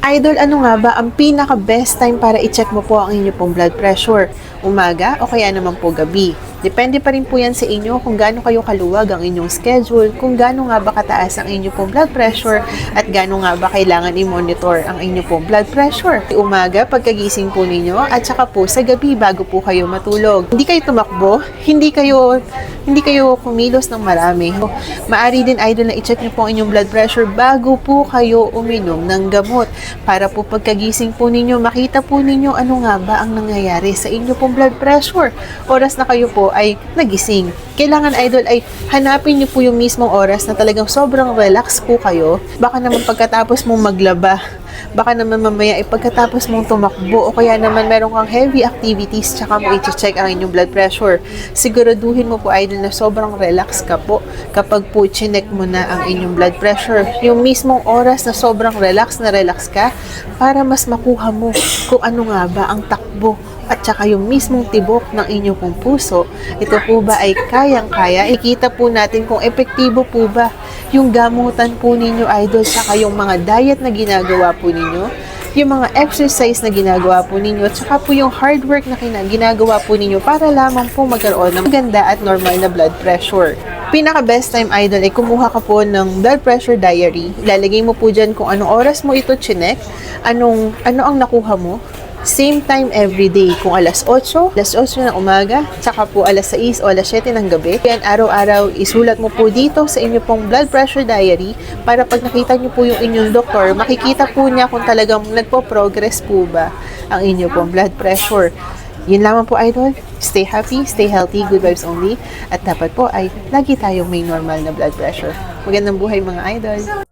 Idol, ano nga ba ang pinaka-best time para i-check mo po ang inyo pong blood pressure? Umaga o kaya naman po gabi? Depende pa rin po yan sa inyo kung gaano kayo kaluwag ang inyong schedule, kung gaano nga ba kataas ang inyo pong blood pressure, at gaano nga ba kailangan i-monitor ang inyo pong blood pressure. Umaga, pagkagising po ninyo, at saka po sa gabi bago po kayo matulog. Hindi kayo tumakbo, hindi kayo kumilos ng marami. Maari din, idol, na i-check niyo po ang inyong blood pressure bago po kayo uminom ng gamot. Para po pagkagising po ninyo, makita po ninyo ano nga ba ang nangyayari sa inyo pong blood pressure. Oras na kayo po ay nagising. Kailangan, idol, ay hanapin niyo po yung mismong oras na talagang sobrang relax po kayo. Baka naman pagkatapos mong maglaba, baka naman mamaya ay pagkatapos mong tumakbo o kaya naman meron kang heavy activities tsaka mo i-check ang inyong blood pressure. Siguraduhin mo po, idol, na sobrang relax ka po kapag po chinek mo na ang inyong blood pressure. Yung mismong oras na sobrang relax ka para mas makuha mo kung ano nga ba ang takbo at saka yung mismong tibok ng inyong pong puso. Ito po ba ay kayang-kaya? Ikita po natin kung epektibo po ba yung gamutan po ninyo, idol, saka yung mga diet na ginagawa po ninyo, yung mga exercise na ginagawa po ninyo, at saka po yung hard work na ginagawa po ninyo para lamang po magkaroon ng maganda at normal na blood pressure. Pinaka-best time, idol, ay kumuha ka po ng blood pressure diary. Ilalagay mo po dyan kung anong oras mo ito chinek, ano ang nakuha mo. Same time every day. Kung alas 8 ng umaga, tsaka po alas 6 o alas 7 ng gabi. Yan, araw-araw, isulat mo po dito sa inyo pong blood pressure diary para pag nakita nyo po yung inyong doktor, makikita po niya kung talagang nagpo-progress po ba ang inyo pong blood pressure. Yun lamang po, idol. Stay happy, stay healthy, good vibes only. At dapat po ay lagi tayong may normal na blood pressure. Magandang buhay, mga idol!